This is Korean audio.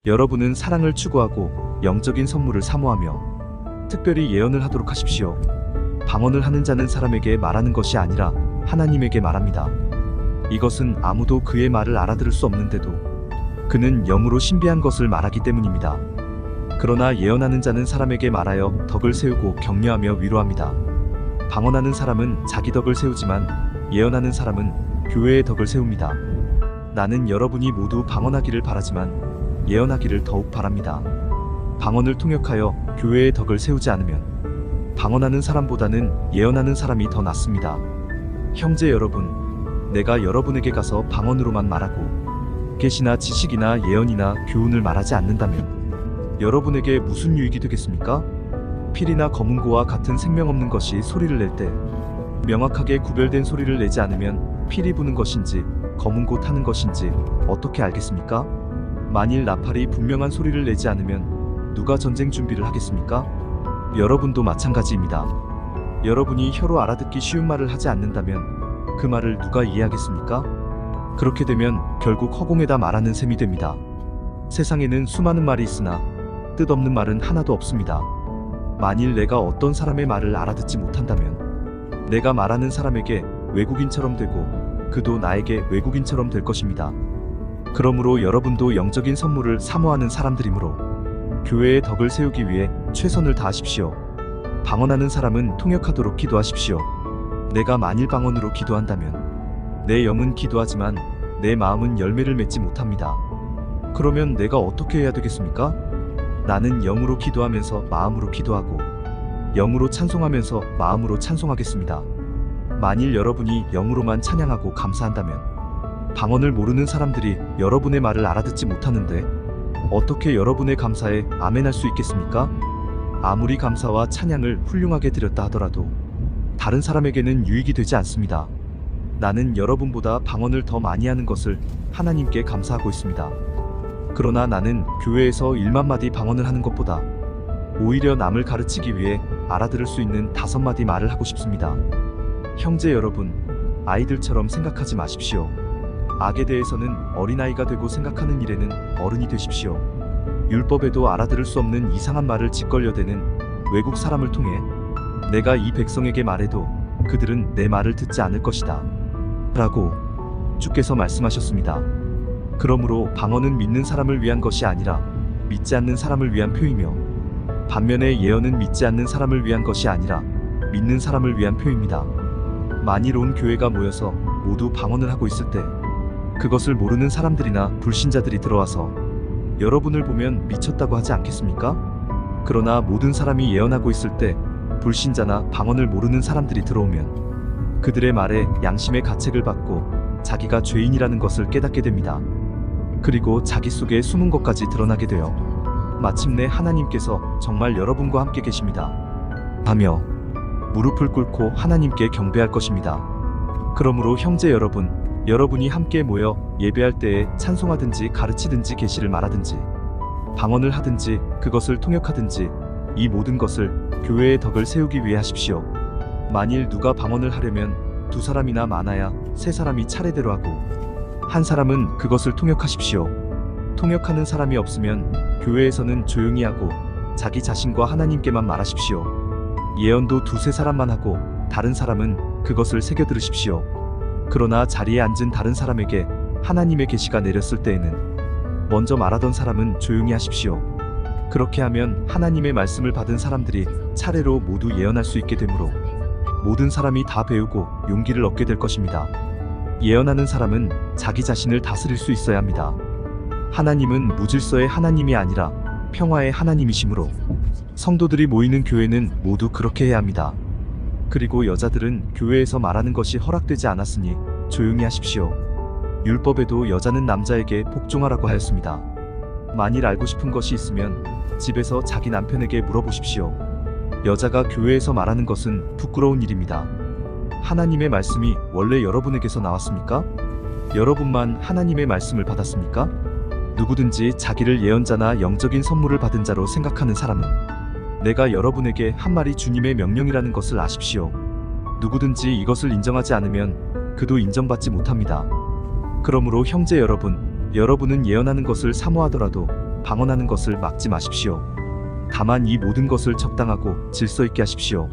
여러분은 사랑을 추구하고 영적인 선물을 사모하며 특별히 예언을 하도록 하십시오. 방언을 하는 자는 사람에게 말하는 것이 아니라 하나님에게 말합니다. 이것은 아무도 그의 말을 알아들을 수 없는데도 그는 영으로 신비한 것을 말하기 때문입니다. 그러나 예언하는 자는 사람에게 말하여 덕을 세우고 격려하며 위로합니다. 방언하는 사람은 자기 덕을 세우지만 예언하는 사람은 교회의 덕을 세웁니다. 나는 여러분이 모두 방언하기를 바라지만 예언하기를 더욱 바랍니다. 방언을 통역하여 교회의 덕을 세우지 않으면 방언하는 사람보다는 예언하는 사람이 더 낫습니다. 형제 여러분, 내가 여러분에게 가서 방언으로만 말하고 계시나 지식이나 예언이나 교훈을 말하지 않는다면 여러분에게 무슨 유익이 되겠습니까? 필이나 검은고와 같은 생명 없는 것이 소리를 낼 때 명확하게 구별된 소리를 내지 않으면 필이 부는 것인지 검은고 타는 것인지 어떻게 알겠습니까? 만일 나팔이 분명한 소리를 내지 않으면 누가 전쟁 준비를 하겠습니까? 여러분도 마찬가지입니다. 여러분이 혀로 알아듣기 쉬운 말을 하지 않는다면 그 말을 누가 이해하겠습니까? 그렇게 되면 결국 허공에다 말하는 셈이 됩니다. 세상에는 수많은 말이 있으나 뜻없는 말은 하나도 없습니다. 만일 내가 어떤 사람의 말을 알아듣지 못한다면 내가 말하는 사람에게 외국인처럼 되고 그도 나에게 외국인처럼 될 것입니다. 그러므로 여러분도 영적인 선물을 사모하는 사람들이므로 교회의 덕을 세우기 위해 최선을 다하십시오. 방언하는 사람은 통역하도록 기도하십시오. 내가 만일 방언으로 기도한다면 내 영은 기도하지만 내 마음은 열매를 맺지 못합니다. 그러면 내가 어떻게 해야 되겠습니까? 나는 영으로 기도하면서 마음으로 기도하고 영으로 찬송하면서 마음으로 찬송하겠습니다. 만일 여러분이 영으로만 찬양하고 감사한다면 방언을 모르는 사람들이 여러분의 말을 알아듣지 못하는데 어떻게 여러분의 감사에 아멘할 수 있겠습니까? 아무리 감사와 찬양을 훌륭하게 드렸다 하더라도 다른 사람에게는 유익이 되지 않습니다. 나는 여러분보다 방언을 더 많이 하는 것을 하나님께 감사하고 있습니다. 그러나 나는 교회에서 1만 마디 방언을 하는 것보다 오히려 남을 가르치기 위해 알아들을 수 있는 5마디 말을 하고 싶습니다. 형제 여러분, 아이들처럼 생각하지 마십시오. 악에 대해서는 어린아이가 되고 생각하는 일에는 어른이 되십시오. 율법에도 알아들을 수 없는 이상한 말을 짓걸려대는 외국 사람을 통해 내가 이 백성에게 말해도 그들은 내 말을 듣지 않을 것이다 라고 주께서 말씀하셨습니다. 그러므로 방언은 믿는 사람을 위한 것이 아니라 믿지 않는 사람을 위한 표이며 반면에 예언은 믿지 않는 사람을 위한 것이 아니라 믿는 사람을 위한 표입니다. 만일 온 교회가 모여서 모두 방언을 하고 있을 때 그것을 모르는 사람들이나 불신자들이 들어와서 여러분을 보면 미쳤다고 하지 않겠습니까? 그러나 모든 사람이 예언하고 있을 때 불신자나 방언을 모르는 사람들이 들어오면 그들의 말에 양심의 가책을 받고 자기가 죄인이라는 것을 깨닫게 됩니다. 그리고 자기 속에 숨은 것까지 드러나게 되어 마침내 하나님께서 정말 여러분과 함께 계십니다 하며 무릎을 꿇고 하나님께 경배할 것입니다. 그러므로 형제 여러분, 여러분이 함께 모여 예배할 때에 찬송하든지 가르치든지 계시를 말하든지 방언을 하든지 그것을 통역하든지 이 모든 것을 교회의 덕을 세우기 위해 하십시오. 만일 누가 방언을 하려면 2사람이나 많아야 3사람이 차례대로 하고 한 사람은 그것을 통역하십시오. 통역하는 사람이 없으면 교회에서는 조용히 하고 자기 자신과 하나님께만 말하십시오. 예언도 2-3사람만 하고 다른 사람은 그것을 새겨 들으십시오. 그러나 자리에 앉은 다른 사람에게 하나님의 계시가 내렸을 때에는 먼저 말하던 사람은 조용히 하십시오. 그렇게 하면 하나님의 말씀을 받은 사람들이 차례로 모두 예언할 수 있게 되므로 모든 사람이 다 배우고 용기를 얻게 될 것입니다. 예언하는 사람은 자기 자신을 다스릴 수 있어야 합니다. 하나님은 무질서의 하나님이 아니라 평화의 하나님이시므로 성도들이 모이는 교회는 모두 그렇게 해야 합니다. 그리고 여자들은 교회에서 말하는 것이 허락되지 않았으니 조용히 하십시오. 율법에도 여자는 남자에게 복종하라고 하였습니다. 만일 알고 싶은 것이 있으면 집에서 자기 남편에게 물어보십시오. 여자가 교회에서 말하는 것은 부끄러운 일입니다. 하나님의 말씀이 원래 여러분에게서 나왔습니까? 여러분만 하나님의 말씀을 받았습니까? 누구든지 자기를 예언자나 영적인 선물을 받은 자로 생각하는 사람은 내가 여러분에게 한 말이 주님의 명령이라는 것을 아십시오. 누구든지 이것을 인정하지 않으면 그도 인정받지 못합니다. 그러므로 형제 여러분, 여러분은 예언하는 것을 사모하더라도 방언하는 것을 막지 마십시오. 다만 이 모든 것을 적당하고 질서 있게 하십시오.